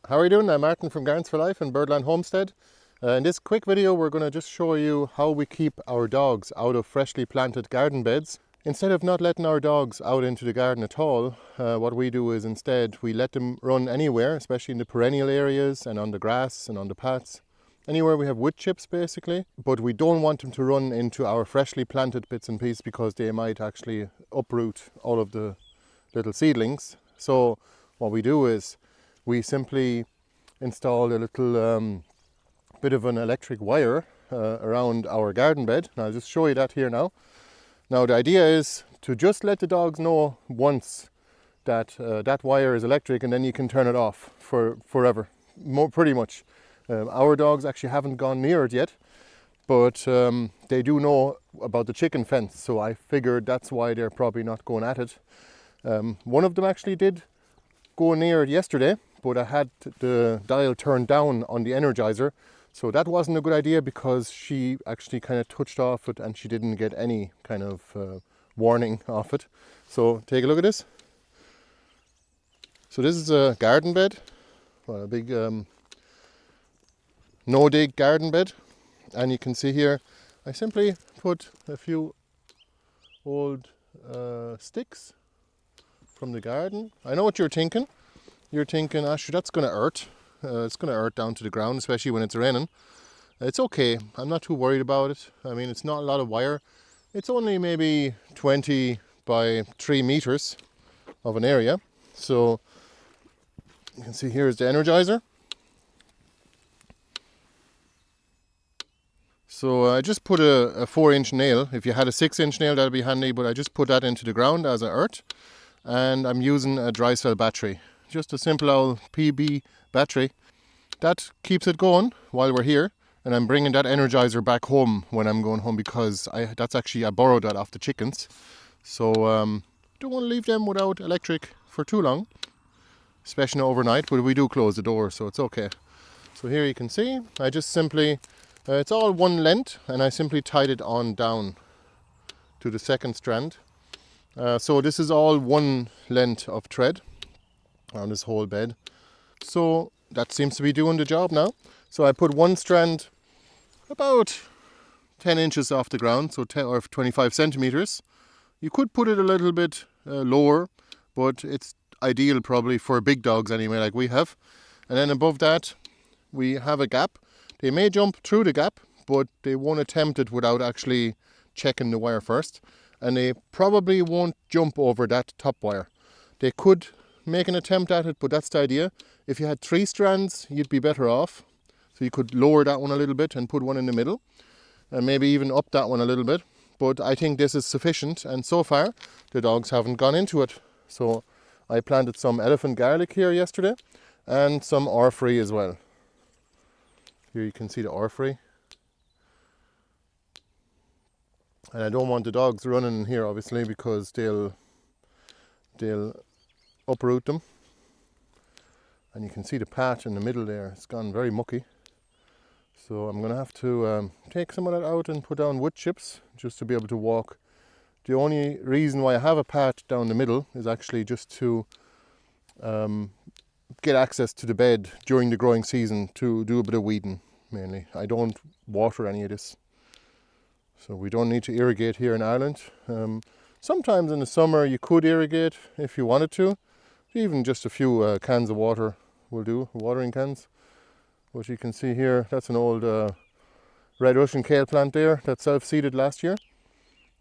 How are you doing? I'm Martin from Gardens for Life and Birdland Homestead. In this quick video we're going to just show you how we keep our dogs out of freshly planted garden beds. Instead of not letting our dogs out into the garden at all, what we do is instead we let them run anywhere, especially in the perennial areas and on the grass and on the paths. Anywhere we have wood chips basically, but we don't want them to run into our freshly planted bits and pieces because they might actually uproot all of the little seedlings. So what we do is we simply install a little bit of an electric wire around our garden bed. And I'll just show you that here now. Now the idea is to just let the dogs know once that that wire is electric, and then you can turn it off for forever, pretty much. Our dogs actually haven't gone near it yet, but they do know about the chicken fence, so I figured that's why they're probably not going at it. One of them actually did go near it yesterday, but I had the dial turned down on the Energizer, so that wasn't a good idea because she actually kind of touched off it and she didn't get any kind of warning off it. So take a look at this. So this is a garden bed, well, a big no-dig garden bed, and you can see here I simply put a few old sticks from the garden. I know what you're thinking. You're thinking, Asher, that's going to hurt. It's going to hurt down to the ground, especially when it's raining. It's okay. I'm not too worried about it. I mean, it's not a lot of wire. It's only maybe 20 by 3 meters of an area. So you can see here is the Energizer. So I just put a 4-inch nail. If you had a 6-inch nail, that'd be handy, but I just put that into the ground as an earth. And I'm using a dry cell battery. Just a simple old PB battery. That keeps it going while we're here. And I'm bringing that Energizer back home when I'm going home because I borrowed that off the chickens. So don't want to leave them without electric for too long, especially overnight, but we do close the door, so it's okay. So here you can see, I just simply, it's all one length, and I simply tied it on down to the second strand. So this is all one length of thread on this whole bed. So that seems to be doing the job now. So I put one strand about 10 inches off the ground, so 10 or 25 centimeters. You could put it a little bit lower, but it's ideal probably for big dogs anyway, like we have. And then above that, we have a gap. They may jump through the gap, but they won't attempt it without actually checking the wire first. And they probably won't jump over that top wire. They could make an attempt at it, but that's the idea. If you had 3 strands, you'd be better off. So you could lower that one a little bit and put one in the middle, and maybe even up that one a little bit. But I think this is sufficient, and so far the dogs haven't gone into it. So I planted some elephant garlic here yesterday and some orphrey as well. Here you can see the orphrey. And I don't want the dogs running in here obviously because they'll uproot them. And you can see the patch in the middle there, it's gone very mucky. So I'm going to have to take some of that out and put down wood chips just to be able to walk. The only reason why I have a patch down the middle is actually just to get access to the bed during the growing season to do a bit of weeding mainly. I don't water any of this. So we don't need to irrigate here in Ireland. Sometimes in the summer you could irrigate if you wanted to. Even just a few cans of water will do, watering cans. But you can see here, that's an old red Russian kale plant there that self-seeded last year.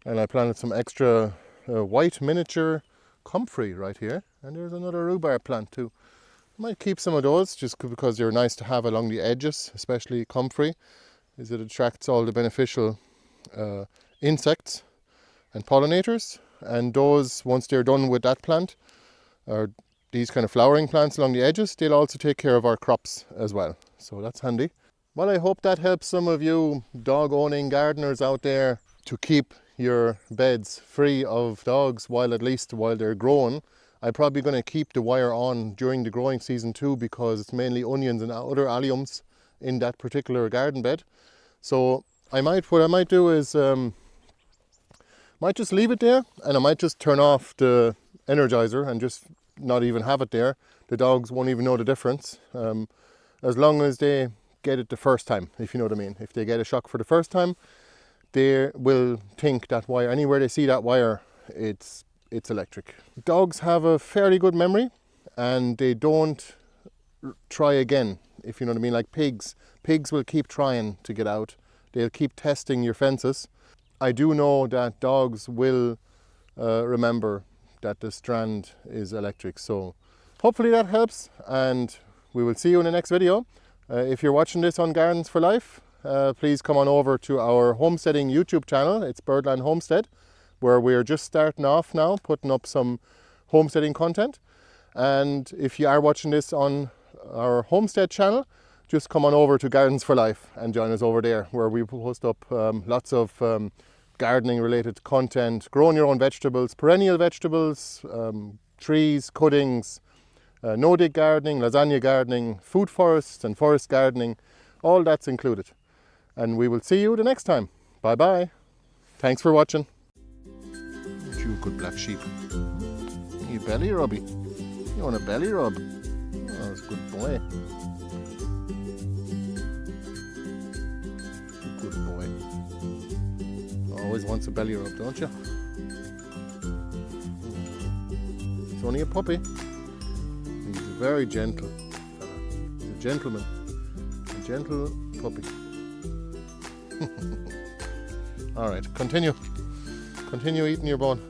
And I planted some extra white miniature comfrey right here. And there's another rhubarb plant too. Might keep some of those just because they're nice to have along the edges, especially comfrey, as it attracts all the beneficial insects and pollinators. And those, once they're done with that plant, or these kind of flowering plants along the edges, they'll also take care of our crops as well. So that's handy. Well, I hope that helps some of you dog-owning gardeners out there to keep your beds free of dogs at least while they're growing. I'm probably going to keep the wire on during the growing season too because it's mainly onions and other alliums in that particular garden bed. So what I might do is might just leave it there, and I might just turn off the Energizer and just not even have it there. the dogs won't even know the difference, as long as they get it the first time, if you know what I mean. If they get a shock for the first time, they will think that wire, anywhere they see that wire, it's electric. Dogs have a fairly good memory, and they don't try again, if you know what I mean. Like pigs will keep trying to get out. They'll keep testing your fences. I do know that dogs will remember that the strand is electric. So hopefully that helps, and we will see you in the next video. If you're watching this on Gardens for Life, please come on over to our Homesteading YouTube channel. It's Birdland Homestead, where we're just starting off now, putting up some homesteading content. And if you are watching this on our Homestead channel, just come on over to Gardens for Life and join us over there, where we post up lots of gardening related content, growing your own vegetables, perennial vegetables, trees, cuttings, no-dig gardening, lasagna gardening, food forests and forest gardening, all that's included. And we will see you the next time. Bye bye. Thanks for watching. You good black sheep. You belly rubby. You want a belly rub? Oh, that's a good boy. Good boy. Always wants a belly rub, don't you? It's only a puppy. He's very gentle fella. He's a gentleman. A gentle puppy. Alright, continue. Continue eating your bone.